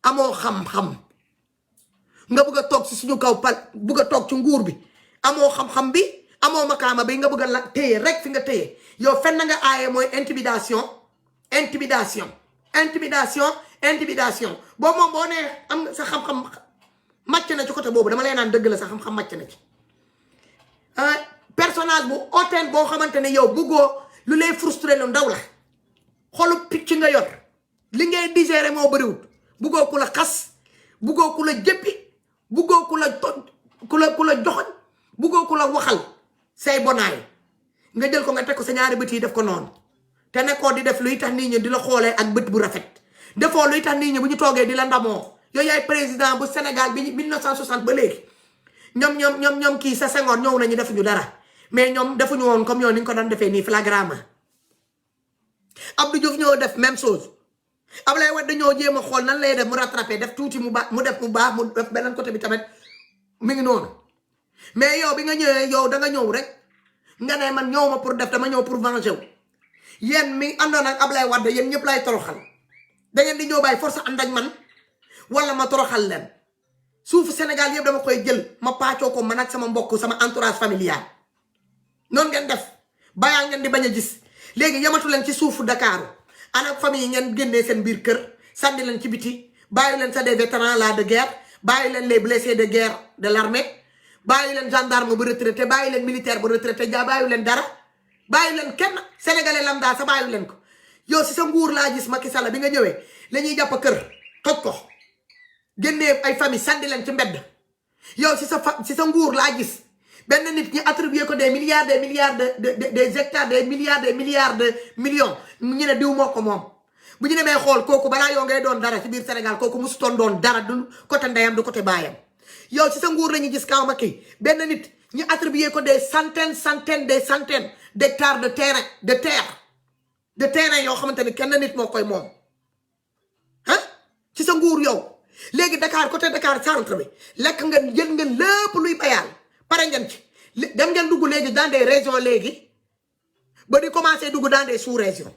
amoo xam-xam nga bëgg a toog si suñu kaw pal bëgg a toog ci nguur bi amoo xam-xam bi amoo makaama bi nga bëgg a la téye rek fi nga téye yow fenn nga aaye mooy intimidation boo moom boo nee am sa xam-xam màcc na ci côté boobu dama lay naan dëgg la sa xam-xam màcc na ci personnage bu hautain boo xamante ne yow bëggoo lu lay frustré lu ndaw la xolu picc nga yor li ngay digérer moo bëriwut bëggoo ku la xas bëggoo ku la jëppi bëggoo ku la joxoñ bëggoo ku la waxal say bonaay nga jël ko nga teg ko sa ñaari bët yi def ko noonu te nekkoo di def luy tax nit ñi di la xoolee ak bët bu rafet defoo luy tax nit ñi bu ñu toogee di la ndamoo yooyu yaay président bu Sénégal bi 1960 ba léegi ñoom kii sa Senghor ñëw nañu defuñu dara mais ñoom defuñu woon comme yow ni ñu ko daan defee nii flagramment Abdou Diouf ñoo def même chose Abdoulaye Wade dañoo jéem a xool nan lay def mu rattrapé def tuuti mu baax mu def beneen côté bi tamit mi ngi noonu mais yow bi nga ñëwee yow da nga ñëw rek nga ne man ñëw ma pour def dama ñëw pour venger wu yéen mi àndoon ak Abdoulaye Wade yéen ñëpp lay toroxal da ngeen di ñëw bàyyi force ànd ak man wala ma toroxal leen suufu Sénégal yëpp dama koy jël ma paccoo ko man ak sama mbokk sama entourage familial noonu ngeen def bayaa ngeen di bañ a gis léegi yamatu leen ci suufu Dakar ana famille yi ngeen génnee seen biir kër sànni leen ci biti bàyyi leen sa des vétérans là de guerre bàyyi leen les blessés de guerre de l'armée bàyyi leen gendarme bu retraité bàyyi leen militaire bu retraité bàyyi leen dara bàyyi leen kenn sénégalais lambda sa bàyyi leen ko yow si sa nguur laa gis Macky Sall bi nga ñëwee la ñuy jàpp kër toj ko génnee ay famille sànni leen ci mbedd yow si sa nguur laa gis benn nit ñi attribué ko des milliards des hectares des milliards de millions ñu ne diw moo ko moom bu ñu demee xool kooku balaa yow ngay doon dara ci biir Sénégal kooku musutoon doon dara du côté ndeyam du côté baayam yow ci sa nguur la ñu gis kaw Macky benn nit ñu attribué ko des centaines d'hectares de terrain yoo xamante ne kenn nit moo koy moom ah ci sa nguur yow léegi Dakar côté Dakar centre bi lekk ngeen jël ngeen lépp luy bayaal pare ngeen ci dem ngeen dugg léegi dans des régions léegi ba di commencé dugg dans des sous-régions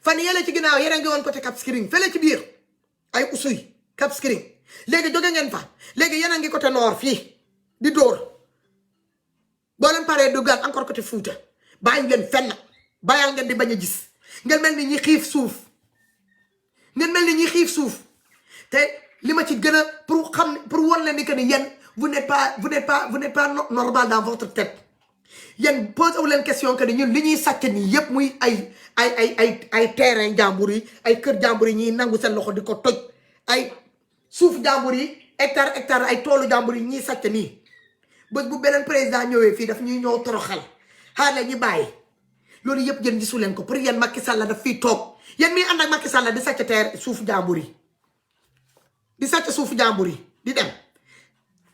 fan yële ci ginnaaw yéen a ngi woon côté Cap Skirring fële ci biir ay Oussouye Cap Skirring léegi jóge ngeen fa léegi yéen a ngi côté nord fii di dóor boo leen paree duggaat encore côté Fouta bàyyi leen fenn bàyyal ngeen di bañ a gis ngeen mel ni ñi xiif suuf te li ma ci gën a pour wan leen ni que ni yéen vous n'êtes pas normal dans votre tête yéen posé wu leen question que ni ñun li ñuy sàcc nii yëpp muy ay terrain jàmbur yi ay kër jàmbur yi ñuy nangu seen loxo di ko toj ay suuf jàmbur yi hectare ay toolu jàmbur yi ñuy sàcc nii bés bu beneen président ñëwee fii daf ñuy ñëw toroxal xaar la ñu bàyyi loolu yëpp yéen gisu leen ko pour yéen Macky Sall daf fii toog yéen miy ànd ak Macky Sall di sàcc terre suuf jàmbur yi di dem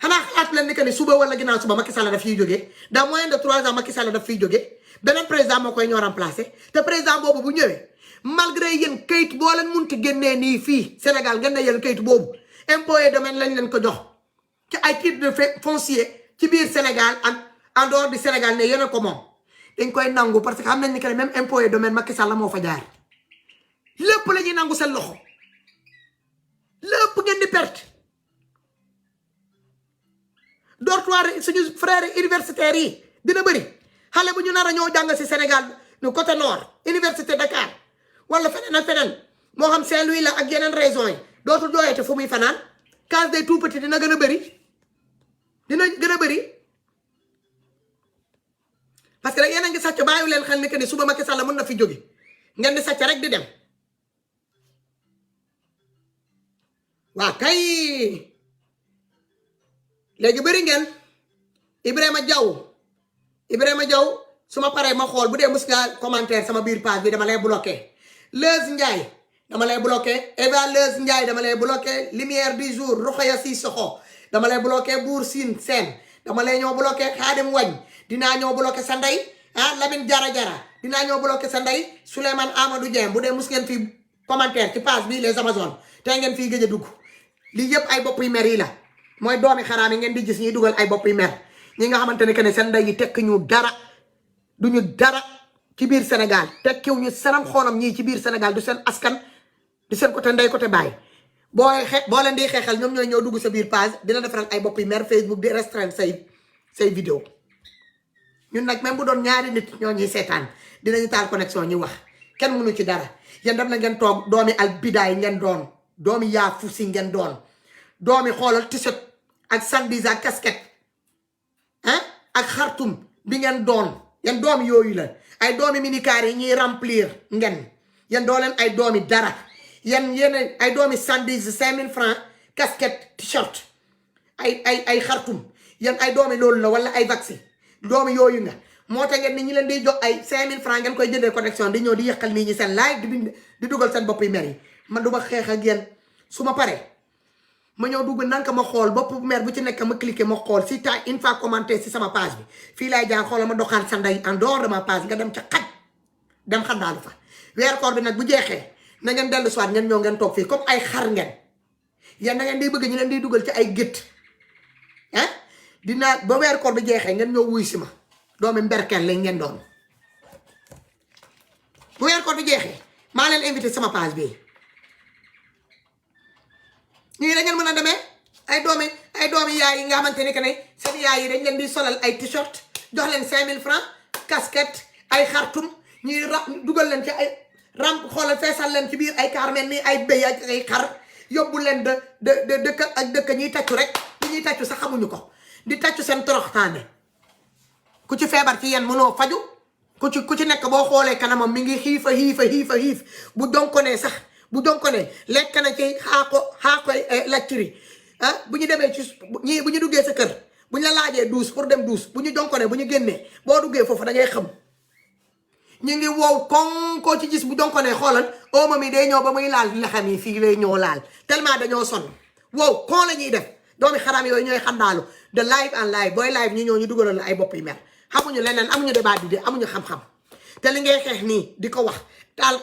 xanaa xalaat leen ni que ni suba wala ginnaaw suba Macky Sall daf fiy jógee dans moins de 3 ans Macky Sall daf fiy jógee beneen président moo koy ñoo remplacer te président boobu bu ñëwee malgré yéen kayit boo leen munti génnee nii fii Sénégal ngeen ne yéen kayit boobu impôt et domaine lañ leen ko jox ci ay titre de foncier ci biir Sénégal ak en dehors du Sénégal ne yéen a ko moom dañ koy nangu parce que xam nañ ni que même impôt et domaine Macky Sall moo fa jaar lépp la ñuy nangu seen loxo lépp ngeen di perte. dortoir suñu frères universitaires yi dina bëri xale bu ñu nar a ñoo jàng si Sénégal nu côté nord université Dakar wala feneen ak feneen moo xam Saint-Louis la ak yeneen régions yi dootul jooyate fu muy fanaan case des tout petits dina gën a bëri parce que rek yéen a ngi sàcc bàyyi leen xel ni que ni suba Macky Sall mën na fi jóge ngeen di sàcc rek di dem waa kay léegi bëri ngeen Ibrahima Diaw su ma paree ma xool bu dee mus nga commentaire sama biir page bi dama lay bloqué Leuz Ndiaye dama lay bloqué Eva Leuz Ndiaye dama lay bloqué Lumière du Jour Rokhaya Sissoko dama lay bloqué Bour Sine Sène dama lay ñoo bloqué Khadim Wagne dinaa ñoo bloqué sa ndey Lamine Jara dinaa ñoo bloqué sa ndey Souleymane Amadou Dieng bu dee mus ngeen fii commentaire ci page bi les Amazones tey ngeen fii gëj a dugg lii yëpp ay bopp yu mer yi la mooy doomi xaraam yi ngeen di gis ñuy dugal ay bopp yu mer ñi nga xamante ne que ne seen ndey yi tekk ñu dara duñu dara ci biir Sénégal tekkiw ñu saram xoonam ñii ci biir Sénégal du seen askan du seen côté ndey côté baay boo leen di xeexal ñoom ñooy ñëw dugg sa biir page dina defaral ay bopp yi mer Facebook di restreindre say vidéo ñun nag même bu doon ñaari nit ñoo ñuy seetaan dinañu taal connexion ñu wax kenn mënu ci dara yéen dem na ngeen toog doomi al bidaay ngeen doon doomi yaa fusi ngeen doon doomi xoolal t-shirt ak sandis ak casquette ak xartum bi ngeen doon yan doomi yooyu la ay doomi minicar yi ñuy remplir ngeen yan doo leen ay doomi dara yan yéen ay doomi sandis 5000 francs casquette t-shirt ay xartum yan ay doomi loolu la wala ay vaccin doomi yooyu nga moo tax ngeen ni ñi leen di jox ay 5000 francs ngeen koy jëndee connexion di ñëw di yàqal nit ñi seen live di dugal seen bopp yi mer yi man du ma xeex ak yéen su ma paree ma ñëw dugg nanka ma xool bopp mer bu ci nekk ma cliquer ma xool si ta une fois commenté si sama page bi fii laay jaar xoolal ma doxaan sa ndey en dehors de ma page nga dem ca xaj dem xandaalu fa weer koor bi nag bu jeexee na ngeen dellu soit ngeen ñëw ngeen toog fii comme ay xar ngeen yéen na ngeen di bëgg ñu leen di dugal ci ay gétt dinaa ba weer koor bi jeexee ngeen ñëw wuy si ma doomi mberkel lañ ngeen doon bu weer koor bi jeexee maa leen invité sama page bi ñii da ngeen mën a demee ay doomi yaay yi nga xamante ni que ne seen yaay yi dañ leen di solal ay t-shirt jox leen 5000 francs casquette ay xartum ñuy dugal leen ci ay ramp xoolal feesal leen ci biir ay carmen ni ay béy ak ay xar yóbbu leen de dëkk ak dëkk ñuy tàccu rek li ñuy tàccu sax xamuñu ko di tàccu seen toroxtaane ku ci feebar ci yéen mënoo faju ku ci nekk boo xoolee kanamam mi ngi xiif bu donkonee sax bu donkonee lekk na ci xaako lacciri bu ñu demee ci bu ñu duggee sa kër bu ñu la laajee douche pour dem douche bu ñu donkonee bu ñu génnee boo duggee foofu da ngay xam ñu ngi wow kon koo ci gis bu donkonee xoolal omo mi day ñëw ba muy laal la xam yi fii lay ñëw laal tellement dañoo sonn wow kon la ñuy def doomi xaram yooyu ñooy xandaalu de live en live booy live ñu ñëw ñu dugaloon la ay bopp yi mer xamuñu leneen amuñu débat di amuñu xam-xam te li ngay xeex nii di ko wax taal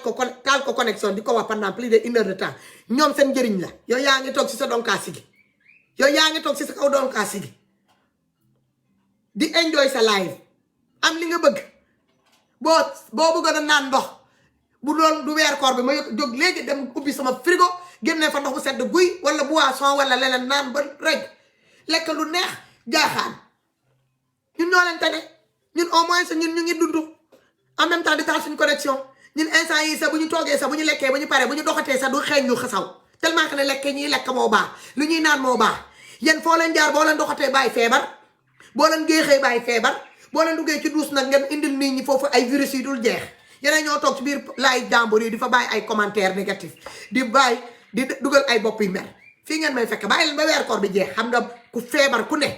ko connexion di ko wax pendant plus de 1 heure de temps ñoom seen njëriñ la yow yaa ngi toog si sa donkaasi gi yow yaa ngi toog si sa kaw donkaasi gi di enjoy sa live am li nga bëgg boo bëggoon a naan ndox bu doon du weer koor bi ma jóg léegi dem ubbi sama frigo génnee fa ndox bu sedd guy wala boisson wala leneen naan ba rek lekk lu neex jaaxaan ñun ñoo leen tane ñun au moins ñun ñu ngi dund en même temps di taal suñu connexion ñun instant yi sax bu ñu toogee sax bu ñu lekkee bu ñu paree bu ñu doxatee sax du xeeñ ñu xasaw tellement que ne lekkee ñuy lekk moo baax lu ñuy naan moo baax yéen foo leen jaar boo leen doxatee bàyyi feebar boo leen géexee bàyyi feebar boo leen duggee ci duus nag ngeen indil nit ñi foofu ay virus yi dul jeex yeneen ñoo toog ci biir laay jàmbur yi di fa bàyyi ay commentaire négatif di bàyyi di dugal ay bopp yi mer fii ngeen may fekk bàyyi leen ba weer koor bi jeex xam nga ku feebar ku ne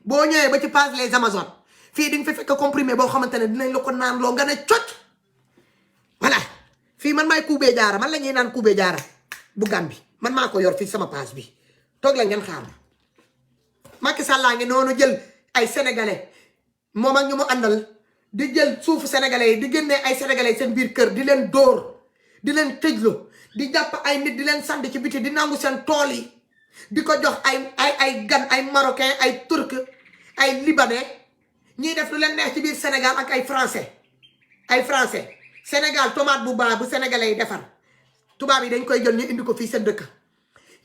boo ñëwee ba ci page les Amazones fii di nga fi fekk comprimé boo xamante ne dinañ la ko naan loo nga ne cocc voilà fii man maay Kuubee Jaara man la ñuy naan Kuubee Jaara bu Gàmbi man maa ko yor fii sama page bi toog la ngeen xaar Macky Sall laa ngi noonu jël ay sénégalais moom ak ñu mu àndal di jël suufu sénégalais yi di génnee ay sénégalais seen biir kër di leen dóor di leen tëjlo di jàpp ay nit di leen sànni ci biti di nangu seen tool yi di ko jox ay gan ay marocain ay turc ay libanais ñiy def lu leen neex ci biir Sénégal ak ay français Sénégal tomate bu baax bu sénégalais yi defar tubaab yi dañ koy jël ñu indi ko fii seen dëkk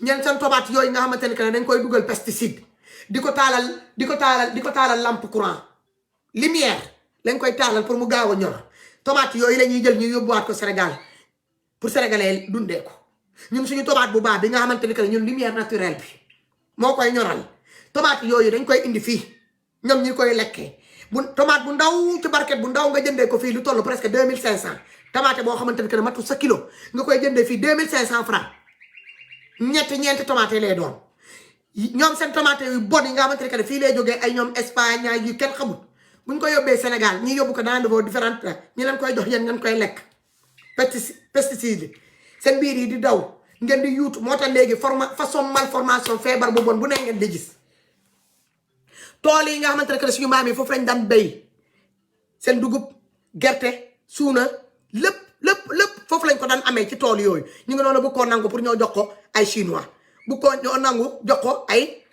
ñeen seen tomate yooyu nga xamante ne que dañ koy dugal pesticide di ko taalal lampe courant lumière lañ koy taalal pour mu gaaw a ñor tomate yooyu la ñuy jël ñu yóbbuwaat ko Sénégal pour sénégalais dundee ko ñun suñu tomate bu baax bi nga xamante ne que ñun lumière naturelle bi moo koy ñoral tomate yooyu dañ koy indi fii ñoom ñu koy lekkee bu tomate bu ndaw ci barket bu ndaw nga jëndee ko fii lu toll presque 2500 tomate boo xamante ne que matu sa kilo nga koy jëndee fii 2500 francs ñeenti tomate lay doon ñoom seen tomate yu bon yi nga xamante ne que fii lay jógee ay ñoom Espagne yu kenn xamul buñ ko yóbbee Sénégal ñi yóbbu ko dans de vos différentes ñi leen koy jox yéen ngeen koy lekk pesticide seen biir yi di daw ngeen di yuutu moo tax léegi façon malformation feebar bu bon bu ne ngeen di gis tool yi nga xamante ne que suñu maam yi foofu lañ daan béy seen dugub gerte suuna lépp foofu lañ ko daan amee ci tool yooyu ñu ngi noonu bu ko nangu pour ñoo jox ko ay chinois bu ko ñoo nangu jox ko ay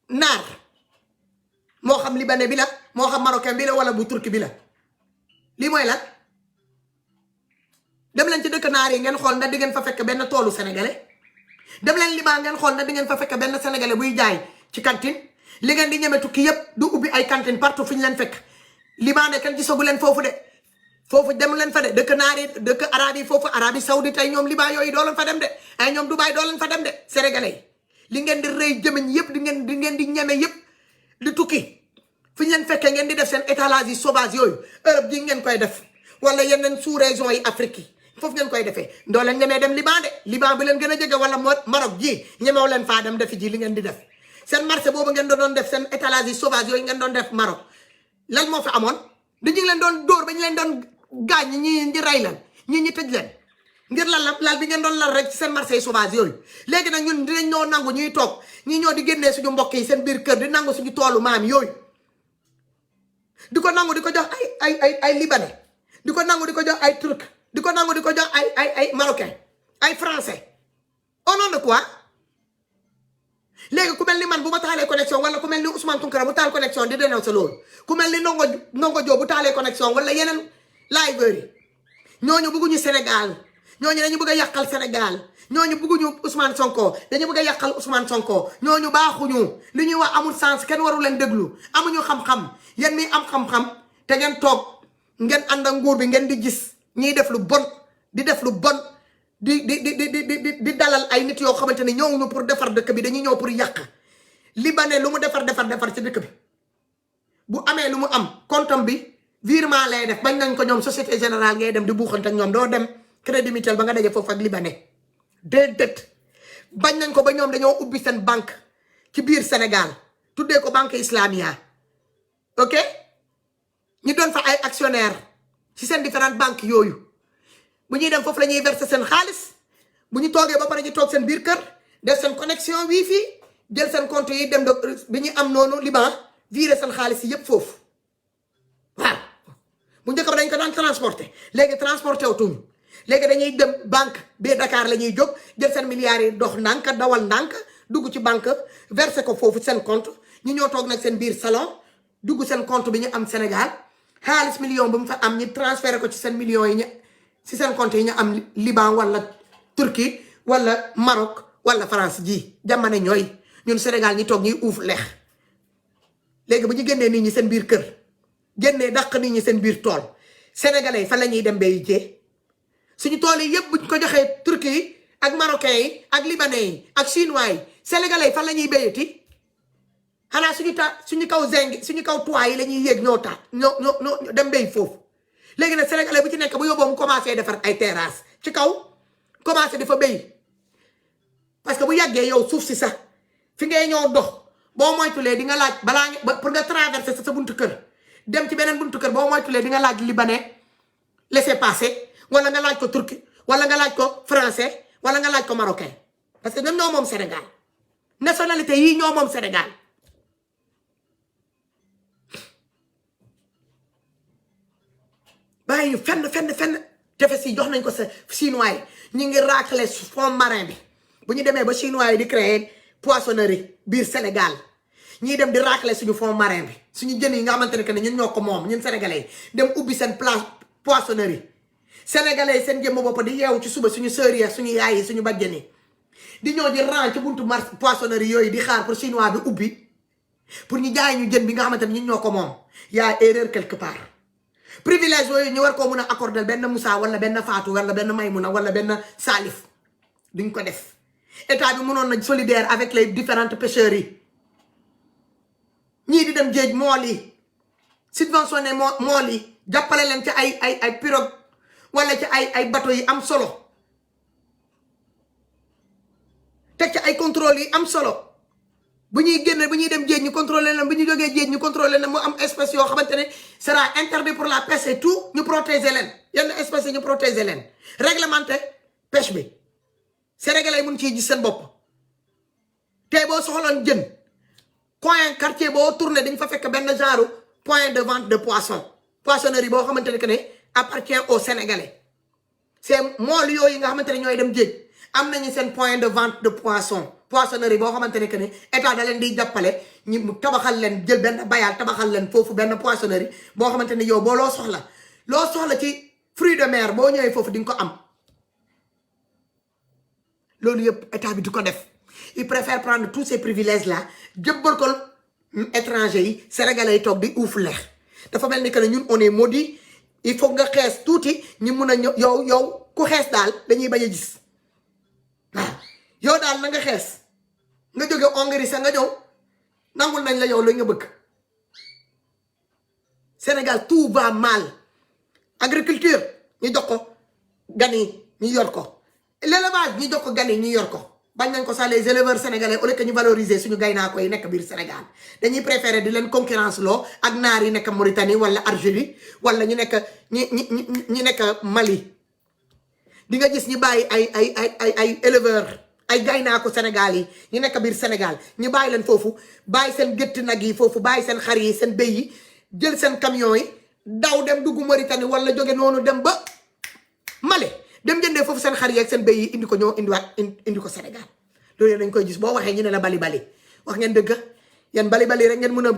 naar moo xam libanais bi la moo xam marocain bi la wala bu turki bi la lii mooy lan dem leen ci dëkk naar yi ngeen xool ndax di ngeen fa fekk benn toolu sénégalais dem leen Liban ngeen xool ndax di ngeen fa fekk benn sénégalais buy jaay ci cantine li ngeen di ñeme tukki yëpp du ubbi ay cantine partout fi ñu leen fekk Liban ne kenn gisagu leen foofu de foofu dem leen fa de dëkk naar yi dëkk arabe yi foofu Arabie Saoudite ay ñoom Liban yooyu doo leen fa dem de ay ñoom Dubaï doo leen fa dem de sénégalais yi li ngeen di rëy jëmeñ yëpp di ngeen di ñeme yëpp di tukki fi ñu leen fekkee ngeen di def seen étalage yi sauvage yooyu Europe ji ngeen koy def wala yeneen sous région yi Afrique yi foofu ngeen koy defee doo leen ñemee dem Liban de Liban bi leen gën a jege wala Maroc ji ñemew leen faa dem defi ji li ngeen di def seen marché boobu ngeen doon def seen étalage yi sauvage yooyu ngeen doon def Maroc lan moo fi amoon di ñu leen doon dóor ba ñu leen doon gaañ ñi rey leen ñi tëj leen ngir lal bi ngeen doon lal rek ci seen marché yi sauvage yooyu léegi nag ñun dinañ ñoo nangu ñuy toog ñi ñoo di génnee suñu mbokk yi seen biir kër di nangu suñu toolu maam yooyu di ko nangu di ko jox ay libanais di ko nangu di ko jox ay turc di ko nangu di ko jox ay marocain ay français au nom de quoi léegi ku mel ni man bu ma taalee connexion wala ku mel ni Ousmane Tounkara bu taal connexion di dénoncer loolu ku mel ni Ndongo Diop bu taalee connexion wala yeneen liveurs yi ñooñu bëgguñu Sénégal ñooñu dañu bëgg a yàqal Sénégal ñooñu bëgguñu Ousmane Sonko dañu bëgg a yàqal Ousmane Sonko ñooñu baaxuñu li ñuy wax amul sens kenn waru leen déglu amuñu xam-xam yéen mi am xam-xam te ngeen toog ngeen ànd ak nguur bi ngeen di gis ñiy def lu bon di def lu bon di dalal ay nit yoo xamante ne ñëwuñu pour defar dëkk bi dañuy ñëw pour yàq libanais lu mu defar ci dëkk bi bu amee lu mu am comptam bi virement lay def bañ nañ ko ñoom Société Générale ngay dem di buuxante ak ñoom doo dem Crédit Mutuel ba nga daje foofu ak libanais déedéet bañ nañ ko ba ñoom dañoo ubbi seen banque ci biir Sénégal tuddee ko banque islamia ok ñu doon fa ay actionnaire ci seen différentes banques yooyu bu ñuy dem foofu la ñuy verser seen xaalis bu ñu toogee ba pare ñu toog seen biir kër def seen connexion wifi jël seen compte yi dem de bi ñu am noonu Liban virer seen xaalis yi yëpp foofu waaw bu njëkk ba dañ ko daan transporter léegi transporter wutuñu léegi dañuy dem banque biir Dakar la ñuy jóg jël seen milliards yi dox ndànk dawal ndànk dugg ci banque verser ko foofu seen compte ñu ñoo toog nag seen biir salon dugg seen compte bi ñu am Sénégal xaalis million bu mu fa am ñu transféré ko ci seen millions yi ñu si seen compte yi ñu am Liban wala Turquie wala Maroc wala France ji jamono ñooy ñun Sénégal ñi toog ñuy uuf leex léegi bu ñu génnee nit ñi seen biir kër génnee dàq nit ñi seen biir tool sénégalais fan la ñuy dem bay jee suñu tool yi yëpp buñ ko joxee Turquie yi ak marocains yi ak libanais yi ak chinois yi sénégalais fan la ñuy béyati xanaa suñu kaw zinc suñu kaw toit yi la ñuy yéeg ñoo dem béy foofu léegi nag sénégalais bu ci nekk bu yóbboo mu commencé defar ay terrasse ci kaw commencé dafa béy parce que bu yàggee yow suuf si sax fi ngay ñëw dox boo moytulee di nga laaj balaa pour nga traverser sa buntu kër dem ci beneen buntu kër boo moytulee di nga laaj libanais laisser passer wala nga laaj ko turki wala nga laaj ko français wala nga laaj ko marocain parce que ñoom ñoo moom Sénégal nationalité yii ñoo moom Sénégal bàyyi ñu fenn tefes yi jox nañ ko sa chinois yi ñu ngi racler fond marin bi bu ñu demee ba chinois yi di créer poissonnerie biir Sénégal ñii dem di racler suñu fond marin bi suñu jën yi nga xamante ne que ne ñun ñoo ko moom ñun sénégalais yi dem ubbi seen place poissonnerie sénégalais yi seen jëmm bopp di yeewu ci suba suñu sœurs yi suñu yaay yi suñu bàjjen yi di ñëw di rang ci buntu poissonnerie yooyu di xaar pour chinois bi ubbi pour ñu jaay ñu jën bi nga xamante ne ñun ñoo ko moom yaa erreur quelque part privilège yooyu ñu war koo mun a accorder benn Moussa wala benn Fatou wala benn Maymuna wala benn Salif duñ ko def état bi mënoon na solidaire avec les différentes pêcheurs yi ñii di dem géej mool yi subventionné mool yi jàppale leen ci ay pirogue wala ci ay bateau yi am solo teg ci ay contrôle yi am solo bu ñuy génne bu ñuy dem géej ñu contrôler leen bu ñu jógee géej ñu contrôler leen mu am espèce yoo xamante ne sera interdit pour la pêche et tout ñu protéger leen yenn espèces yi ñu protéger leen réglementé pêche bi Sénégalais yi mun ciy gis seen bopp tey boo soxloon jën coin quartier boo tourné dañ fa fekk benn genre point de vente de poisson poissonnerie boo xamante ne que ne appartient aux Sénégalais c'est mool yooyu nga xamante ne ñooy dem géej am nañu seen point de vente de poisson poissonnerie boo xamante ne que ne état da leen di jàppale ñu tabaxal leen jël benn bayal tabaxal leen foofu benn poissonnerie boo xamante ne yow boo loo soxla ci fruit de mer boo ñëwee foofu di nga ko am loolu yëpp état bi du ko def il préfère prendre tous ces privilèges là jëbbal ko étranger yi sénégalais yi toog di uuf leex dafa mel ni que ne ñun on est maudit il faut nga xees tuuti ñu mun a ñëw yow ku xees daal dañuy bañ a gis waaw yow daal na nga xees nga jóge Hongrie sa nga ñëw nangul nañ la yow la nga bëgg Sénégal tout va mal agriculture ñu jox ko gan yi ñu yor ko l'élevage ñu jox ko gan yi ñu yor ko bañ nañ ko sax les éleveurs sénégalais au lieu que ñu valoriser suñu gaynaa koy nekk biir Sénégal dañuy préférer di leen concurrence loo ak naar yi nekk Mauritanie wala Algérie wala ñu nekk ñi nekk Mali di nga gis ñu bàyyi ay éleveurs ay gaynaa ko Sénégal yi ñu nekk biir Sénégal ñu bàyyi leen foofu bàyyi seen gétt nag yi foofu bàyyi seen xar yi seen béy yi jël seen camion yi daw dem dugg Mauritanie wala jóge noonu dem ba Mali dem jëndee foofu seen xar yi ak seen béy yi indi ko ñoo indiwaat indi ko Sénégal loolu dañ koy gis boo waxee ñu ne la bali wax ngeen dëgg yan bali rek ngeen mën a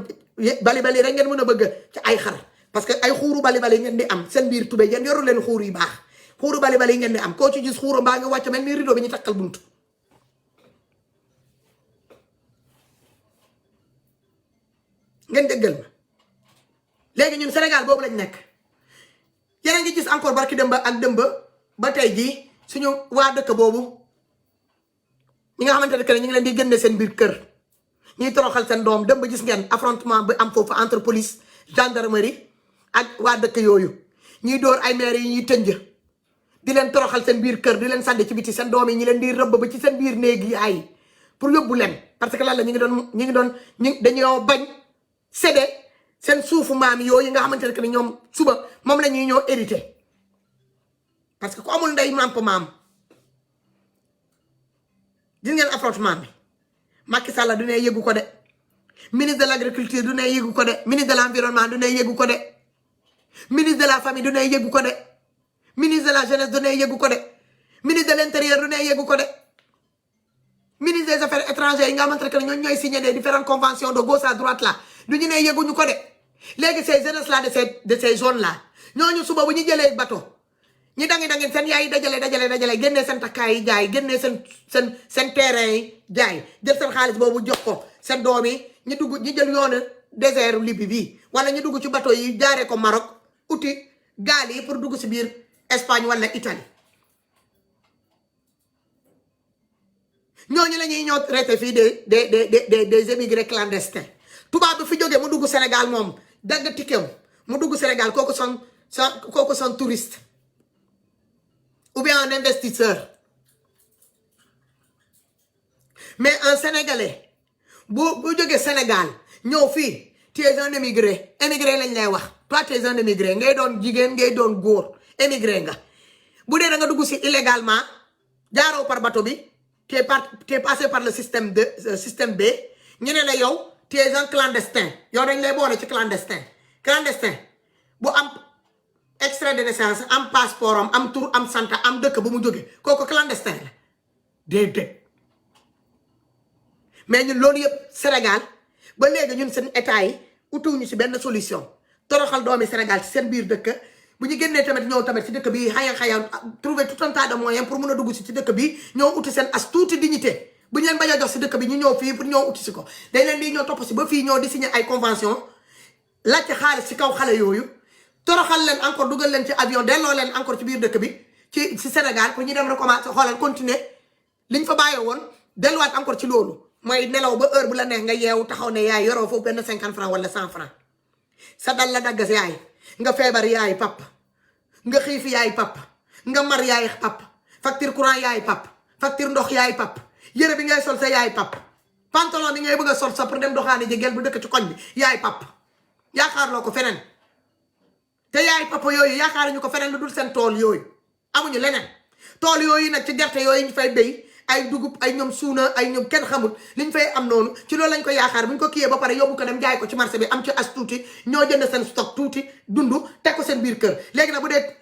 bali rek ngeen mën a bëgg ci ay xar parce que ay xuuru bali ngeen di am seen biir tubé yéen yoru leen xuur yu baax xuuru bali ngeen di am koo ci gis xuuru mbaa nga wàcc mel ni rideau bi ñu takkal buntu ngeen déggal ma léegi ñun Sénégal boobu lañ nekk yéen a ngi gis encore barki dëmba ak dëmba ba tey jii suñu waa dëkk boobu ñi nga xamante ne que ñu ngi leen di génne seen biir kër ñuy toroxal seen doom dëmba gis ngeen affrontement bi am foofu entre police gendarmerie ak waa dëkk yooyu ñuy dóor ay maire yi ñuy tënj di leen toroxal seen biir kër di leen sànni ci biti seen doom yi ñi leen di rëbb ba ci seen biir néeg yi ay pour yóbbu leen parce que lan la dañoo bañ séddee seen suufu maam yooyu nga xamante ne que ñoom suba moom la ñuy ñoo hérité parce que ku amul ndey mamp maam gis ngeen affrontement bi Macky Sall du ne yëgu ko de ministre de l'agriculture du ne yëgu ko de ministre de l'environnement du ne yëgu ko de ministre de la famille du ne yëgu ko de ministre de la jeunesse du ne yëgu ko de ministre de l'intérieur du ne yëgu ko de ministre des affaires étrangères yi nga xamante ne ñoom ñooy signé des différentes conventions de gauche à droite là du ñu ne yëguñu ko de léegi ces jeunes là de ces zones là ñooñu suba bu ñu jëlee bateau ñi dangi seen yaay yi dajale génnee seen takkaay yi jaay génnee seen terrain yi jaay jël seen xaalis boobu jox ko seen doom yi ñu jël yoonu désert Libye bi wala ñu dugg ci bateau yi jaaree ko Maroc uti gaal yi pour dugg si biir Espagne wala Italie ñooñu la ñuy ñoo traité fii des émigrés clandestins tubaab bi fi jógee mu dugg Sénégal moom dagg tikkeem mu dugg Sénégal kooku son touriste ou bien un investisseur mais un Sénégalais bu jógee Sénégal ñëw fii tu es un émigré lañ lay wax toi tu es un émigré ngay doon jigéen ngay doon góor émigré nga bu dee da nga dugg si illégalement jaaroo par bateau bi t'es passé par le système B ñu ne la yow tu es un clandestin yow dañ lay boole ci clandestin bu am extrait de naissance am passeport am tur am sant am dëkk bu mu jóge kooku clandestin la déedéet mais ñun loolu yëpp Sénégal ba léegi ñun seen état yi utuwuñu si benn solution toroxal doomi Sénégal ci seen biir dëkk bu ñu génnee tamit ñëw tamit ci dëkk bi xaya trouver tout un tas de moyens pour mun a dugg si ci dëkk bi ñoo uti seen as tuuti dignité bu ñu leen bañ a jox si dëkk bi ñu ñëw fii pour ñoo uti si ko dañ leen di ñoo topp si ba fii ñoo di signer ay convention laajte xaalis si kaw xale yooyu toroxal leen encore dugal leen ci avion delloo leen encore ci biir dëkk bi ci Sénégal pour ñu dem recommencer xoolal continuer liñ fa bàyyee woon delluwaat encore ci loolu mooy nelaw ba heure bu la neex nga yeewu taxaw ne yaay yoroo foofu benn 50 francs wala 100 francs sa dal la daggas yaay nga feebar yaay pap nga xiif yaay pap nga mar yaay pap facture courant yaay pap facture ndox yaay pap yére bi ngay sol sa yaay pap pantalon bi ngay bëgg a sol sa pour dem doxaani ji gel bu dëkk ci koñ bi yaay pap yaakaarloo ko feneen te yaay papa yooyu yaakaaruñu ko feneen lu dul seen tool yooyu amuñu leneen tool yooyu nag ci gerte yooyu ñu fay béy ay dugub ay ñoom suuna ay ñoom kenn xamul liñ fay am noonu ci loolu lañ ko yaakaar bu ñu ko kiyee ba pare yóbbu ko dem jaay ko ci marché bi am ci as tuuti ñoo jënd seen stock tuuti dundu teg ko seen biir kër léegi nag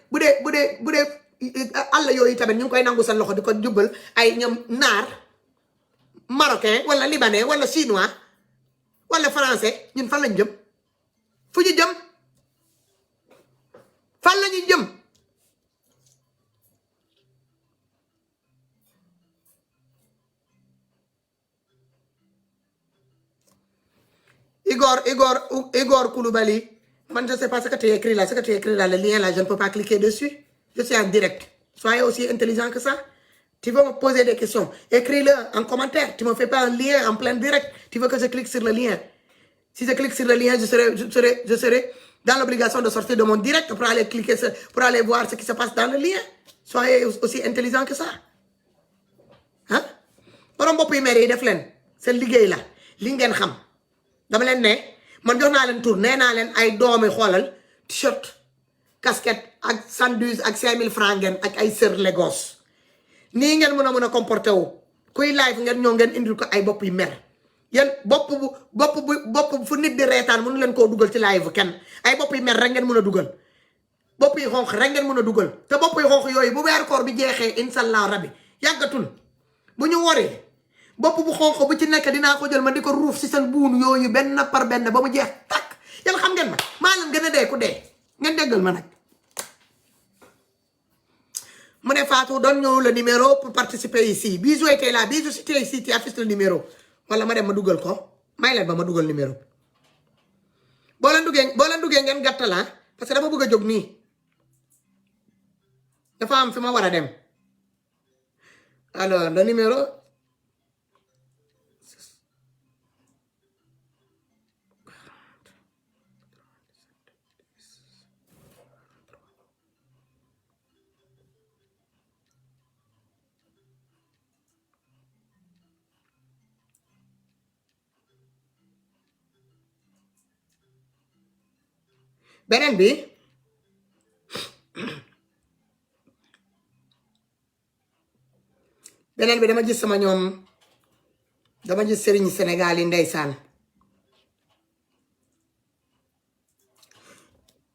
bu dee àll yooyu tamit ñu ngi koy nangu seen loxo di ko jubbal ay ñoom naar marocain wala libanais wala chinois wala français ñun fan lañ jëm fu ñu jëm fan la ñuy jëm Igor Koulibaly. Man, je ne sais pas ce que tu as écrit là. Ce que tu as écrit là, le lien là, je ne peux pas cliquer dessus. Je suis en direct. Soyez aussi intelligent que ça. Tu veux me poser des questions. Écris-le en commentaire. Tu ne me fais pas un lien en plein direct. Tu veux que je clique sur le lien. Si je clique sur le lien, je serai dans l'obligation de sortir de mon direct pour aller cliquer, pour aller voir ce qui se passe dans le lien. Soyez aussi intelligent que ça. Hein? Borom bopp yi mer yi def leen seen liggéey la li ngeen xam dama leen ne man jox naa leen tur nee naa leen ay doomi xoolal t-shirt casquette ak sandwich ak 5000 francs ngeen ak ay sër Lagos nii ngeen mën a comporté wu kuy live ngeen ñëw ngeen indil ko ay bopp yi mer yéen bopp fu nit di reetaan mënu leen koo dugal ci live kenn ay bopp yi mer rek ngeen mën a dugal bopp yi xonq rek ngeen mën a dugal te bopp yi xonq yooyu bu weer koor bi jeexee inshallah rabbi yàggatul bu ñu woree bopp bu xonq bu ci nekk dinaa ko jël ma di ko ruuf si seen buunu yooyu benn par benn ba mu jeex takk yéen xam ngeen ma maa leen gën a dee ku dee ngeen déggal ma nag mu ne Fatou donne-nous le numéro pour participer ici Bijou était là Bijou si tu es ici tu affiches le numéro wala ma dem ma dugal ko may leen ba ma dugal numéro boo leen duggee ngeen gàttala parce que dama bëgg a jóg nii dafa am fi ma war a dem alors le numéro beneen bi dama gis sama ñoom dama gis sëriñ Sénégal yi ndeysaan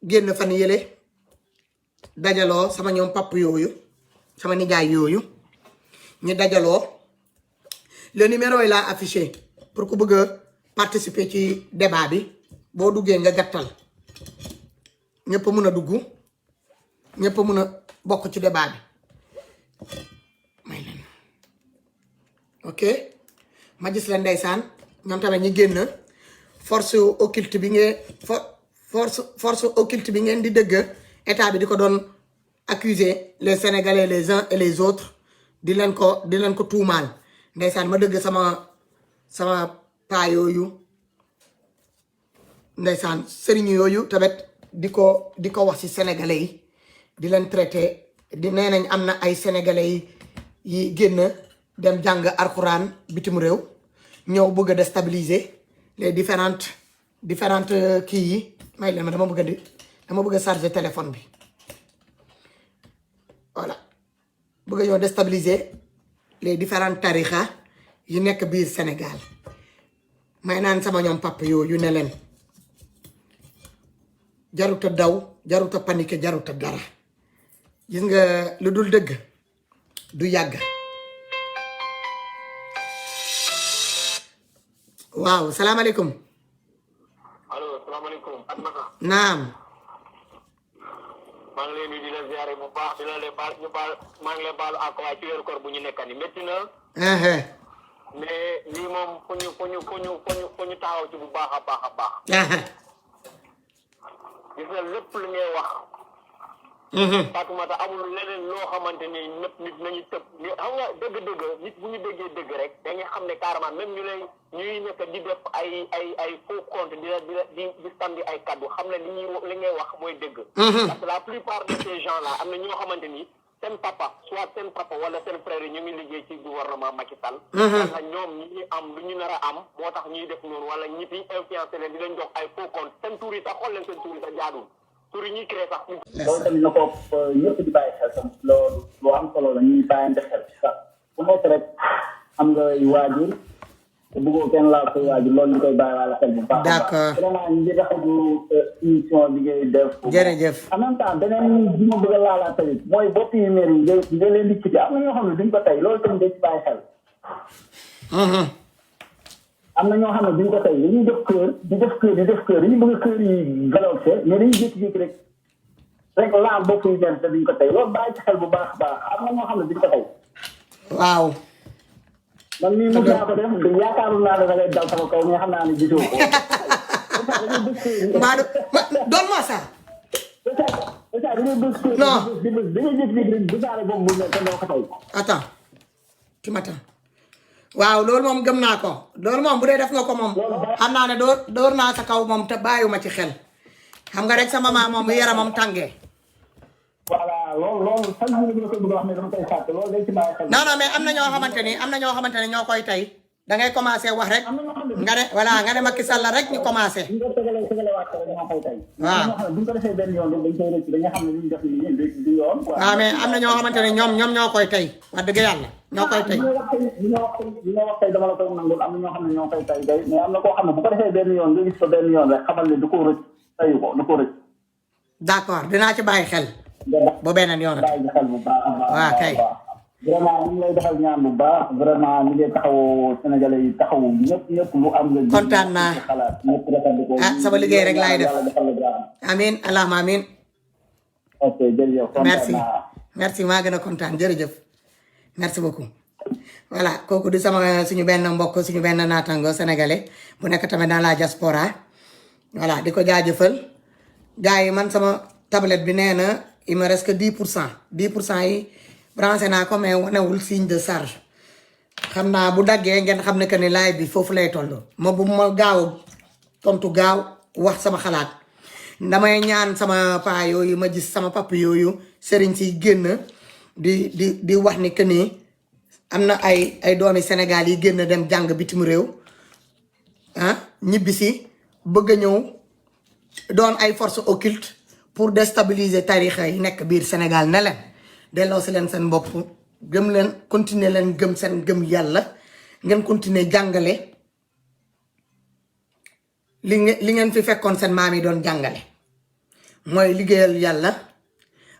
génn fan yële dajaloo sama ñoom papp yooyu sama nijaay yooyu ñu dajaloo le numéro yi laa affiché pour ku bëgg a participer ci débat bi boo duggee nga gàttal ñëpp mën a dugg ñëpp mën a bokk ci débat bi may leen ok ma gis leen ndeysaan ñoom tamit ñi génn force occulte bi ngeen force occulte bi ngeen di dëgg état bi di ko doon accuser les Sénégalais les uns et les autres di leen ko tuumaal ndeysaan ma dëgg sama paa yooyu ndeysaan sëriñ yooyu tamit di ko wax ci sénégalais yi di leen traité di nee nañ am na ay sénégalais yi génn dem jàng alxuraan bitim réew ñëw bëgg a déstabiliser les différentes kii yi may leen ma dama bëgg a charger téléphone bi voilà bëgg a ñëw déstabiliser les différentes tarixa yi nekk biir Sénégal may naan sama ñoom papa yooyu ne leen jaruta daw jaruta paniquer jaruta dara gis nga lu dul dëgg du yàgg waaw salaamaaleykum allo salaamaaleykum naam maa ngi leen di la ziare bu baax di la baal ñu baal maa ngi leen baalu ak waaye ci weeru koor bu ñu nekk ni métti na mais lii moom fu ñu taxaw ci bu baax a baax gis nga lépp lu ngay wax Fatoumata amul leneen loo xamante ni ñëpp nit nañu tëb xam nga dëgg-dëgg nit bu ñu déggee dëgg rek dañuy xam ne carrément même ñuy nekk di def ay faux compte di sànni ay kaddu xam ne li ngay wax mooy dëgg parce que la plupart de ces gens là am na ñoo xamante ni seen papa soit seen papa wala seen frère yi ñu ngi liggéey ci gouvernement Macky Sall wala ñoom ñi ñuy am lu ñu nar a am moo tax ñuy def noonu wala ñi fi influencé leen di leen jox ay faux compte seen tur yi sax xool leen seen tur yi sax jaadul tur yi ñuy créé sax loolu tamit na ko ñëpp di bàyyi xel tam loolu lu am solo la ñuy bàyyante xel sax bu nekk rek am nga waajur te bëggoo kenn laal koy waajur loolu ñu koy bàyyi wàlla xel bu baax d'accord vraiment ñu ngi rafetlu émission bi ngay def jërëjëf en même temps beneen bi ma bëgg a laalaat tamit mooy bopp yu mel yi nga leen di cité am na ñoo xam ne duñ ko tey loolu tamit dañ ci bàyyi xel am na ñoo xam ne duñ ko tey dañuy def kër dañuy bëgg kër yi galoxe mais dañuy jékki-jékki rek laal bopp yu mel te duñ ko tey loolu bàyyi ci xel bu baax a baax am na ñoo xam ne duñ ko tey waaw man mii mu daa ko def yaakaaru naa ne da ngay dal sama kaw mais xam naa ne gisoo ko mbaa doon ma ça non attends tu m'attends waaw loolu moom gëm naa ko loolu moom bu dee def nga ko moom xam naa ne door naa sa kaw moom te bàyyiwuma ci xel xam nga rek sa maman moom yaramam tàngee voilà loolu sax ñu ngi koy bëgg a wax ne dama koy fàtte loolu day ci bàyyi xel. non non mais am na ñoo xamante ni ñoo koy tey da ngay commencé wax rek nga ne voilà nga ne Macky Sall rek ñu commencé. bu ñu ko tegalewaat rek ñoo koy tey. waaw bu ñu ko defee benn yoon dañ koy rëcc dañuy xam ne li ñu def nii du yoon. waaw mais am na ñoo xamante ne ñoom ñoo koy tey wax dëgg yàlla ñoo koy tey. li nga wax tey dama la koy nangul am na ñoo xam ne ñoo koy tey day mais am na koo xam ne bu ko defee benn yoon nga gis ko benn yoon rek xamal ne du ko rëcc teyu ko du ko rëcc. d'accord dinaa ci bàyyi xel. ba beneen yoon bàyyi xel bu baax. waaw kay. vraiment ñu ngi lay defal ñaan bu baax vraiment li ngay taxawoo Sénégalais yi taxawu ñëpp lu am nga. kontaan naa xalaat ñëpp rafetlu ko. ah sama liggéey rek laay def amiin allahumma amiin. ok jërëjëf kontaan naa merci maa gën a kontaan jërëjëf merci beaucoup. voilà kooku di sama suñu benn mbokk suñu benn naataango sénégalais bu nekk tamit dans la diaspora voilà di ko jaajëfal gars yi man sama tablette bi nee na il me reste que 10% yi. branché naa ko mais wanewul signe de charge xam naa bu daggee ngeen xam ne que ni live bi foofu lay toll ma bu ma gaaw tontu gaaw wax sama xalaat damay ñaan sama paa yooyu ma gis sama papa yooyu sëriñ si génn di wax ni que ni am na ay doomi Sénégal yi génn dem jàng bitim réew ah ñibbi si bëgg a ñëw doon ay force occulte pour déstabiliser tarixa yi nekk biir Sénégal ne leen delloo si leen seen bopp gëm leen continuer leen gëm seen gëm yàlla ngeen continuer jàngale li ngeen fi fekkoon seen maam yi doon jàngale mooy liggéeyal yàlla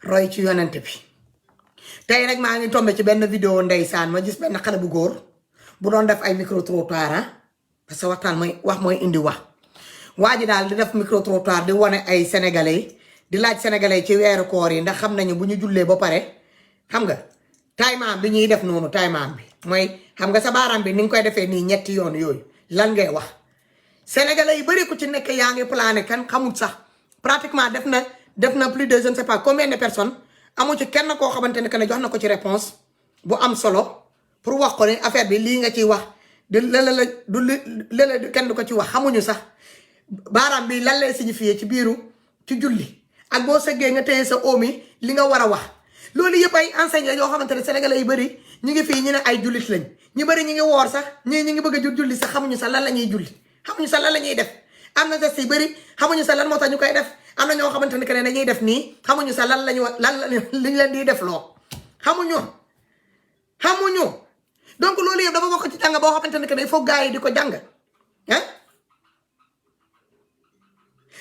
roy ci yonent bi tey rek maa ngi tombé ci benn vidéo ndeysaan ma gis benn xale bu góor bu doon def ay micro trottoir parce que waxtaan mooy indi wax waa ji daal di def micro trottoir di wane ay sénégalais di laaj sénégalais ci weeru koor yi ndax xam nañu bu ñu jullee ba pare xam nga taaymaam bi ñuy def noonu taaymaam bi mooy xam nga sa baaraam bi ni nga koy defee nii ñetti yoon yooyu lan ngay wax sénégalais yi bëri ku ci nekk yaa ngi plané kan xamul sax pratiquement def na plus de je ne sais pas combien de personnes amu ci kenn koo xamante ne que ne jox na ko ci réponse bu am solo pour wax ko ne affaire bi lii nga ciy wax du lëla kenn du ko ci wax xamuñu sax baaraam bi lan lay signifier ci biiru ci julli ak boo sëggee nga téye sa oom yi li nga war a wax loolu yëpp ay enseigne la yoo xamante ne sénégalais yu bëri ñu ngi fii ñu ne ay jullit lañ ñu bëri ñu ngi woor sax ñii ñu ngi bëgg a julli sax xamuñu sax lan la ñuy julli xamuñu sax lan la ñuy def am na geste yu bëri xamuñu sax lan moo tax ñu koy def am na ñoo xamante ne que ne dañuy def nii xamuñu sax lan liñ leen di def loo xamuñu donc loolu yëpp dafa bokk ci jàng boo xamante ne que ne il faut gars yi di ko jàng ah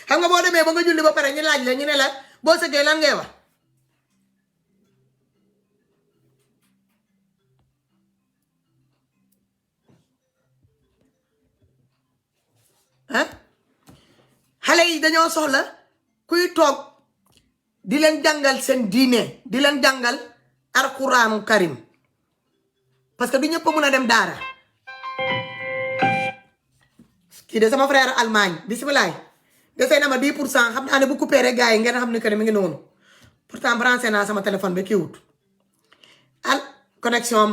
xam nga boo demee ba nga julli ba pare ñu laaj la ñu ne la boo sëggee lan ngay wax ah xale yi dañoo soxla kuy toog di leen jàngal seen diine di leen jàngal alquraanu karim parce que du ñëpp mën a dem daara kii de sama frère Allemagne bisimilah desee na ma 10% xam naa ne bu coupé rek gars yi ngeen xam ne que ne mi ngi noonu pourtant branché naa sama téléphone bi kii wut al connexion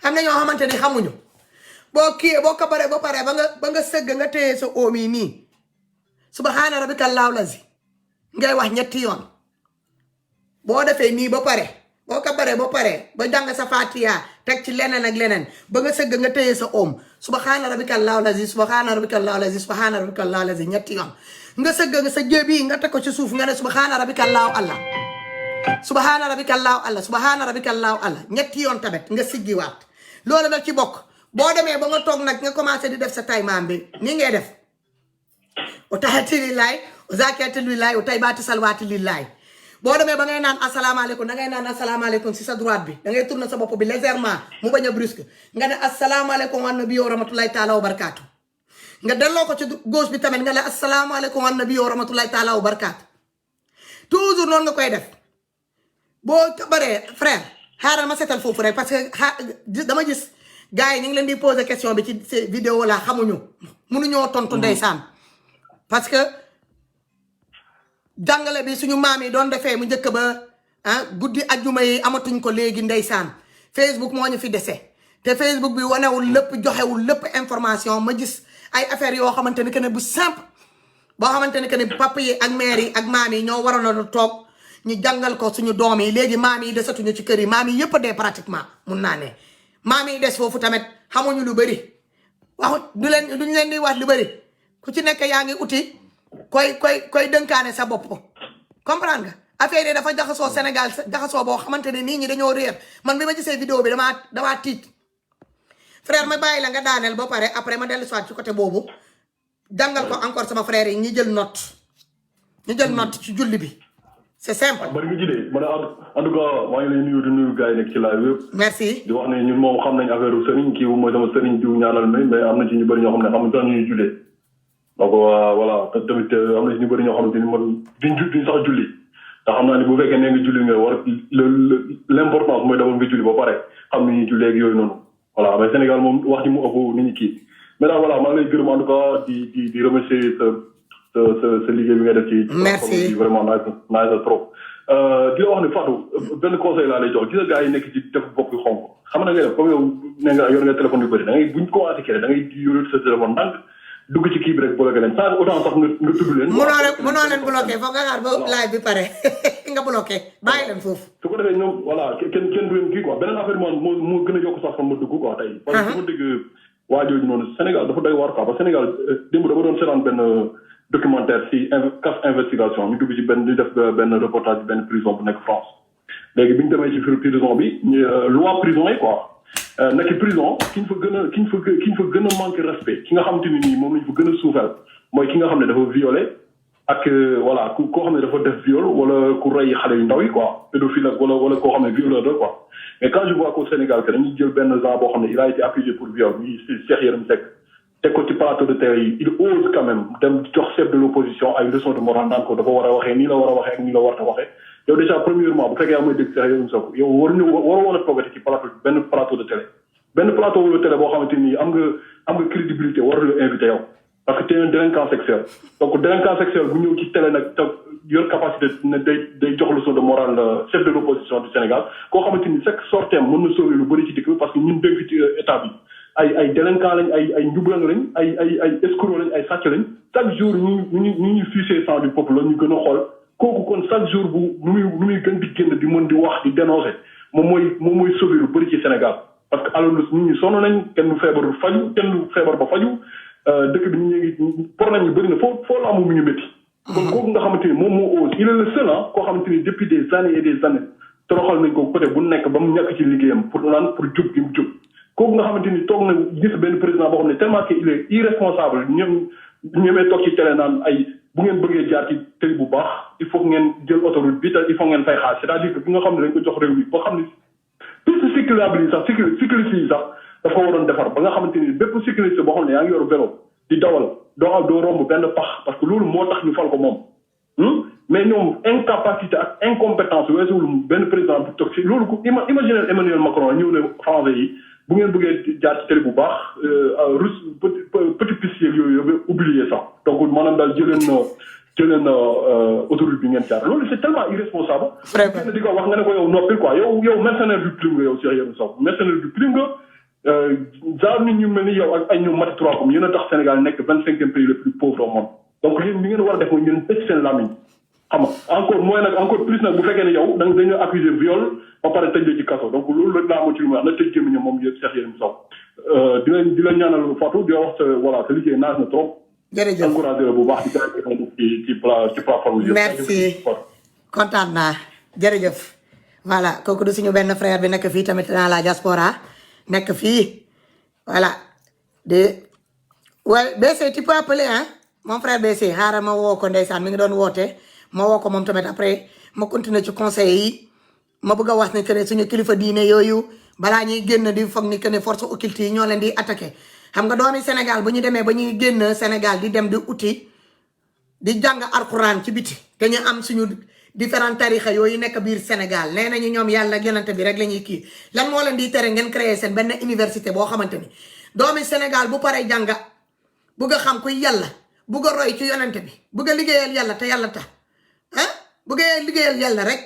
am na ñoo xamante ni xamuñu boo kii boo kabaree ba pare ba nga sëgg nga téye sa oom yi nii subhaana rabbikal lazi ngay wax ñetti yoon boo defee nii ba pare boo kabaree ba pare ba jàng sa fatiha teg ci leneen ak leneen ba nga sëgg nga téye sa oom subhaana rabbikal lazi subhaana rabbikal lazi subhaana rabbikal lazi ñetti yoon nga sëgg nga sa jéb yi nga teg ko ci suuf nga ne subhaana rabbikal allah subhaana rabbikal allah subhaana rabbikal allah ñetti yoon tamit nga siggiwaat loolu nag ci bokk boo demee ba nga toog nag nga commencé di def sa taymaam bi nii ngay def o taxati lillaay o zakati lillaay o taybaati salwaati lillaay boo demee ba ngay naan asalaamaaleykum da ngay naan asalaamaaleykum si sa droite bi da ngay tourner sa bopp bi légèrement mu bañ a brusque nga ne asalaamaaleykum wa nabi wa rahmatulahi taala wa barakaatu nga delloo ko ci gauche bi tamit nga ne asalaamaaleykum wa nabi wa rahmatulahi taala wa barakaatu toujours noonu nga koy def boo baree frère xaaral ma seetal foofu rek parce que dama gis gars yi ñu ngi leen di poser question bi ci vidéo la xamuñu mënuñoo tontu ndeysaan parce que jàngale bi suñu maam yi doon defee mu njëkk ba guddi ajjuma yi amatuñ ko léegi ndeysaan Facebook moo ñu fi dese te Facebook bi wanewul lépp joxewul lépp information ma gis ay affaires yoo xamante ni que ne bu simple boo xamante ni que ne papa yi ak mère yi ak maam yi ñoo waroon a toog ñu jàngal ko suñu doom yi léegi maam yi desatuñu ci kër yi maam yi yëpp a dee pratiquement mun naa ne maam yi des foofu tamit xamuñu lu bëri waxu duñ leen di wax lu bëri ku ci nekk yaa ngi uti koy dënkaane sa bopp comprendre nga affaire yi dafa jaxasoo Sénégal jaxasoo boo xamante ne nit ñi dañoo réer man bi ma gisee vidéo bi damaa tiit frère ma bàyyi la nga daaneel ba pare après ma dellu soit ci côté boobu jàngal ko encore sama frère yi ñu jël note ci julli bi c'est simple. bari nga jidee man en tout cas maa ngi lay nuyu di nuyu gars yi nekk ci live yëpp. merci di wax ne ñun moom xam nañ affaire sëriñ kii mooy sama sëriñ diw ñaanal mais am na ci ñu bëri ñoo xam ne xamuñ sax ñuy jullee donc voilà te tamit am na ci ñu bëri ñoo xamante ni man duñ sax julli te xam naa ni bu fekkee nee nga julli nga war l'importance mooy d'abord nga julli ba pare xam ni ñuy jullee ak yooyu noonu voilà mais Sénégal moom wax ji mu ëpp nit ñi kii mais daal voilà maa ngi lay gërëm en tout cas di remercier sa liggéey bi nga def ci. merci vraiment nice trop. di la wax ne Fatou benn conseil laa lay jox gis nga gars yi nekk ci def bopp yu xonk xam nga ngay def comme yow nee nga yor nga téléphone yu bëri da ngay buñ commencé kii da ngay yor sa téléphone ndànk dugg ci kii bi rek bloqué leen sans autant sax nga tudd leen. mënoo leen bloqué foog nga xaar ba live bi pare nga bloqué bàyyi leen foofu. su ko defee ñoom voilà kenn du leen kii quoi beneen affaire moo gën a yokk sax fan ma dugg quoi tey. parce que su ma dégg waa jooju noonu Sénégal dafa doy waar quoi ba Sénégal démb dama doon seetaan benn documentaire si CAF investigation ñu dugg ci ñu def benn reportage benn prison bu nekk France léegi bi ñu demee ci prison bi loi prison yi quoi nekk prison ki ñu fa gën a manqué respect ki nga xamante ni nii moom lañu fa gën a suufeel mooy ki nga xam ne dafa violé ak voilà koo xam ne dafa def viol wala ku rey xale yu ndaw yi quoi pédophile ak wala koo xam ne violeur la quoi mais quand je vois qu'au Sénégal que dañuy jël benn genre boo xam ne il a été accusé pour viol muy Cheikh Yérim Seck teg ko ci plateau de télé yi il ose quand même dem jox chef de l'opposition ay leçon de morale naan ko dafa war a waxee nii la war a waxee ak nii la war a waxee yow déjà premièrement bu fekkee yaa may dégg Cheikh Yérim Seck yow waroo woon a toogati ci benn plateau de télé benn plateau de télé boo xamante ni am nga crédibilité war la invité yow parce que t'es un délinquant sexuel donc délinquant sexuel bu ñëw ci télé nag te yor capacité ne day jox leçon de morale chef de l'opposition du Sénégal koo xamante ni chaque sortie mën na sauver lu bëri ci dëkk bi parce que ñun dégg ci état bi ay délinquant lañ ay njublang lañ ay escroc lañ ay sàcc lañ chaque jour ñu sucé sang du peuple la ñu gën a xool kooku kon chaque jour bu nu muy gën di génn di mën di wax di dénoncer moom mooy sauver lu bëri ci Sénégal parce que alors nit ñi sonn nañ kenn du feebar faju kenn du feebar ba faju dëkk bi nit ñi problème yu bëri na foo la amul mu ñu métti kon kooku nga xamante ni moom moo ose il est le seul koo xamante ni depuis des années et des années toroxal nañ ko côté bu nekk ba mu ñàkk ci liggéeyam pour jub gi mu jub kooku nga xamante ni toog na gis benn président boo xam ne tellement que il est irresponsable ñemee toog ci télé naan ay bu ngeen bëggee jaar ci télé bu baax il faut ngeen jël autoroute bi te il faut ngeen fay xaar c'est-à-dire que bi nga xam ne dañ ko jox réew mi boo xam ne piste cyclable yi sax cycliste yi sax dafa ko waroon defar ba nga xamante ni bépp cycliste boo xam ne yaa ngi yor vélo di dawal doo romb benn pax parce que loolu moo tax ñu fal ko moom mais ñoom incapacité ak incompétence weesuwul benn président bu toog si loolu ko imaginer Emmanuel Macron ñëw ne français yi bu ngeen bëggee jaar ci télé bu baax russe petit piste yeeg yooyu oublier sax donc maanaam daal jëleen autoroute bi ngeen jaar loolu c'est tellement irresponsable kenn di ko wax nga ne ko yow noppil quoi yow mercenaire du plume nga yow Cheikh Yérim Sow mercenaire du plume nga genre nit ñu mel ni yow ak ay ñoom Mati 3 comme yéen a tax Sénégal nekk 25e pays le plus pauvre au monde donc yéen li ngeen war a def mooy ngeen tëj seen lamiñ xam nga encore plus nag bu fekkee ne yow dañu accuser viol ba pare tëj la ci kaso donc loolu rek laa moo ci lu muy wax na tëj gémmiñam moom yëpp Cheikh Yérim Sow di la ñaanal Fatou di wax sa liggéey naaj na trop jërëjëf encouragé la bu baax ci plateforme yi merci kontaan naa jërëjëf voilà kooku du suñu benn frère bi nekk fii tamit dans la diaspora nekk fii voilà BC tu peux appeler mon frère BC xaaral ma woo ko ndeysaan mi ngi doon woote ma woo ko moom tamit après ma continuer ci conseil yi ma bëgg a wax ne que ne suñu kilifa diine yooyu balaa ñuy génn di foog ni que ne force occulte yi ñoo leen di attaqué xam nga doomi Sénégal bu ñu demee ba ñuy génn Sénégal di dem di uti di jàng alxuraan ci biti te ñu am suñu différents tarixa yooyu nekk biir Sénégal nee nañu ñoom yàlla ak yonante bi rek la ñuy kii lan moo leen di tere ngeen créer seen benn université boo xamante ni doomi Sénégal bu paree jànga bugg a xam kuy yàlla bugg a roy ci yonante bi bugg a liggéeyal yàlla te yàlla tax bugg a liggéeyal yàlla rek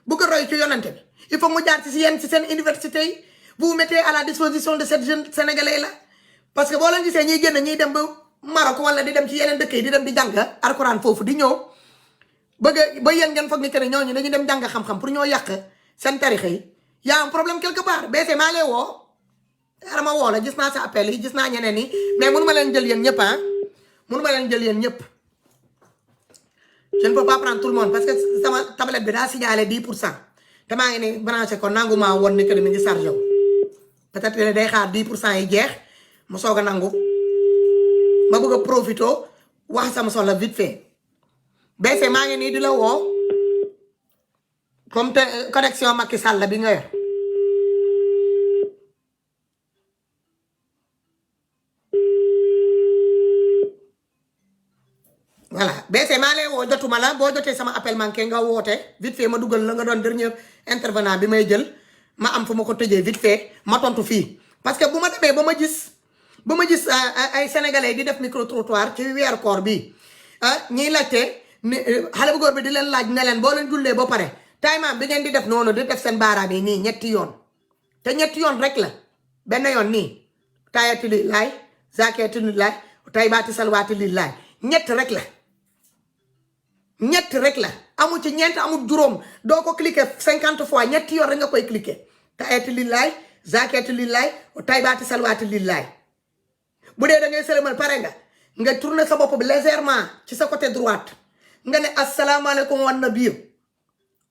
bugg a roy ci yonante bi il faut mu jaar ci yéen ci seen université yi vous mettez à la disposition de cette jeune sénégalais là parce que boo leen gisee ñuy génn ñuy dem ba Maroc wala di dem ci yeneen dëkk yi di dem di jàng alxuraan foofu di ñëw bëgg ba yéen ngeen foog ni que ne ñooñu dañuy dem jàng xam-xam pour ñoo yàq seen tarixa yi y a un problème quelque part BC maa lay woo arama woo la gis naa sa appel yi gis naa ñeneen yi mais mënu ma leen jël yéen ñëpp mënu ma leen jël yéen ñëpp je ne peux pas prendre tout le monde parce que sama tablette bi daa signalé 10% te maa ngi ni branché ko nangu maa woon ni que mi ngi chargé wu peut-être que day xaar 10% yi jeex mu soog a nangu ma bëgg a profité wax sama soxla vite fait BC maa ngi nii di la woo comme te connexion Macky Sall bi nga yor voilà BC maa lay woo jotuma la boo jotee sama appel manqué nga woote vite fait ma dugal la nga doon dernier intervenant bi may jël ma am fu ma ko tëjee vite fait ma tontu fii parce que bu ma demee ba ma gis ay sénégalais di def micro trottoir ci weeru koor bi ñiy laajte xale bu góor bi di leen laaj ne leen boo leen jullee ba pare taymaam bi ngeen di def noonu di def seen baaraam yi nii ñetti yoon te ñetti yoon rek la benn yoon nii taayati lillaay zaakiyati lillaay taybaati salwaati lillaay ñett rek la amul ci ñeent amul juróom doo ko cliquer 50 fois ñetti yoon rek nga koy cliquer taayati lillaay zaakiyati lillaay taybaati salwaati lillaay bu dee da ngay sëlmal pare nga tourner sa bopp bi légèrement ci sa côté droite nga ne asalaamaaleykum wa nabiyu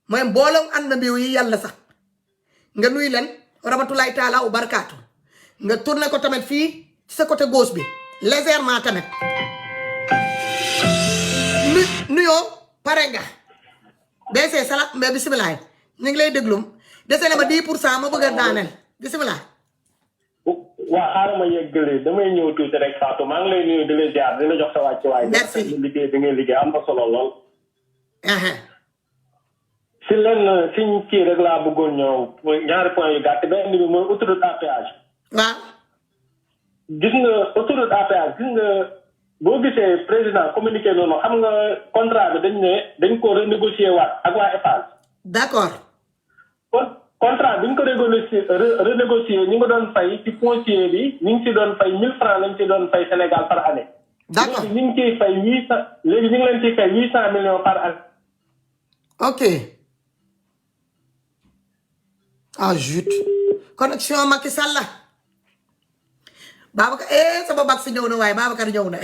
mooy mboolem an nabiyu yi yàlla sax nga nuy leen rahmatulahi taala wa barakaatu nga tourner ko tamit fii ci sa côté gauche bi légèrement tamit nuyoo pare nga BC salaat mais bisimilah ñu ngi lay déglum dese na ma 10% ma bëgg a daaneel bisimilah. waa xaaral ma yeggalee damay ñëw tuuti rek Fatou maa ngi lay nuyu di la jaar di la jox sa wàccuwaay. merci liggéey bi ngeen liggéey am na solo lool. si lenn siñ kii rek laa bëggoon ñëw ñaari point yu gàtt benn bi mooy autoroute à péage. waaw. gis nga autoroute à péage gis nga boo gisee président communiqué noonu xam nga contrat bi dañ ko renégocier waat ak waa Eiffage. d'accord. contrat bi ñu ko renégocier ñu ngi doon fay ci foncier bi ñu ngi si doon fay 1000 francs lañ ci doon fay Sénégal par année. d'accord léegi ñu ngi ciy fay 800 léegi ñu ngi leen ciy fay 800 millions par année. ok. ah jut connexion Macky Sall la Babacar sama bag si ñëw na waaye Babacar ñëw na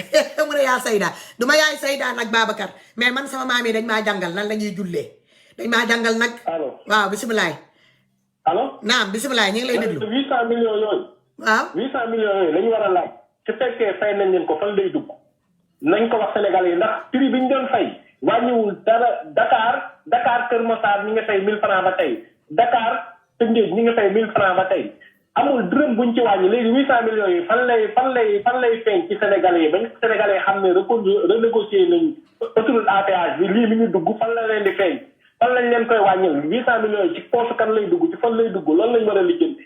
mu ne yaa Sayda du ma yaay Sayda nag Babacar mais man sama maam yi dañ maa jàngal nan la ñuy jullee dañ maa jàngal nag. allo waaw bisimilah. allo. naam bisimilah ñu ngi lay déglu. 800 millions yooyu. waaw 800 millions yooyu la ñu war a laaj. su fekkee fay nañ leen ko fan lay dugg. nañ ko wax Sénégal yi ndax prix bi ñu doon fay wàññiwul dara Dakar Kër Massar ñi nga fay 1000 francs ba tey Dakar Tëngéej ñi nga fay 1000 francs ba tey amul dërëm buñ ci wàññi léegi 800 millions yi fan lay feeñ ci Sénégalais yi bañ Sénégalais yi xam ne renégocier nañ autoroute à péage bi lii mi ngi dugg fan la leen di feeñ. fan lañ leen koy wàññil 800 millions yi ci poche kan lay dugg ci fan lay dugg loolu lañ war a lijjanti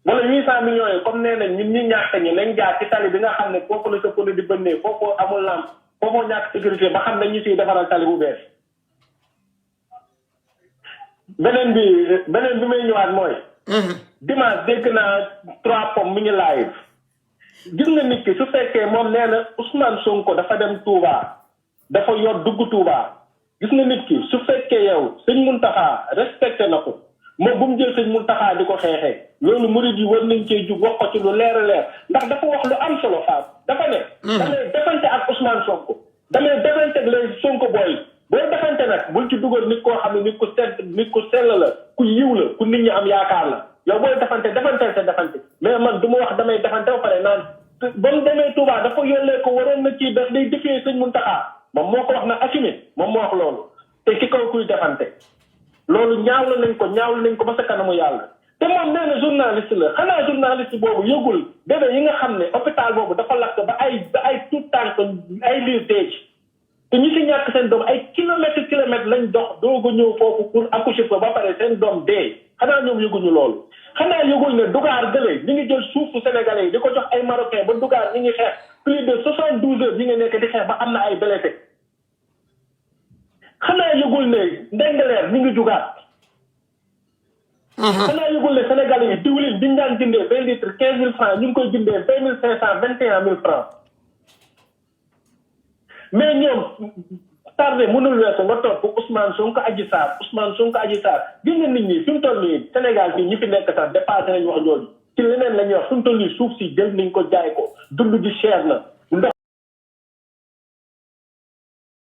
wala 800 millions yi comme nee nañ ñun ñi ñàkk ñi nañ jaar ci tali bi nga xam ne foofu la sa pëne di bënnee foofu amul lamp foofu ñàkk sécurité ba xam ne ñu siy defaral tali bu bees. beneen bi may ñëwaat mooy. dimanche dégg naa 3 pommes mi ngi live gis nga nit ki su fekkee moom nee na Ousmane Sonko dafa dem Touba dafa yor dugg Touba. gis nga nit ki su fekkee yow sëñ Mountakha respecté na ko moom bu mu jël sëñ Mountakha di ko xeexee loolu murid yi war nañ cee jug wax ko ci lu leer a leer ndax dafa wax lu am solo Fatou dafa ne. damay defante ak Ousmane Sonko damay defante ak les Sonko booy booy defante nag bul ci dugal nit koo xam ne nit ku sell la ku yiw la ku nit ñi am yaakaar la yow booy defante mais man du ma wax damay defante ba pare naan ba mu demee Touba dafa yónnee ko waroon na ci daf day defee sëñ Mountakha. moom moo ko wax na assumé moom moo wax loolu te ci kaw kuy defante loolu ñaawlu nañ ko ba sa kanamu yàlla te moom nee na journaliste la xanaa journaliste boobu yëgul bébé yi nga xam ne hôpital boobu dafa lakk ba ay tout tànk ay liir dee ci te ñi si ñàkk seen doom ay kilomètres lañ dox doog a ñëw foofu pour accoucher fa ba pare seen doom dee xanaa ñoom yëguñu loolu xanaa yëgul ne Dougar gële ñi ngi jël suufu sénégalais yi di ko jox ay marocain ba Dougar ñi ngi xeex plus de 72 heures ñi nga nekk di xeex ba am na ay blessé xanaa yëgul ne Ndengaleer ñi ngi jugaat xanaa yëgul ne sénégalais yi diwlin bi ñu daan jëndee 20 litres 15 000 francs ñu ngi koy jëndee 20 500 21 000 francs mais ñoom tardé mënul weesu nga topp Ousmane Sonko Adji Sarr gis nga nit ñi fi mu toll nii Sénégal fii ñi fi nekk sax dépassé nañ wax jooju ci leneen la ñuy wax fi mu toll nii suuf si jël nañ ko jaay ko dund gi cher na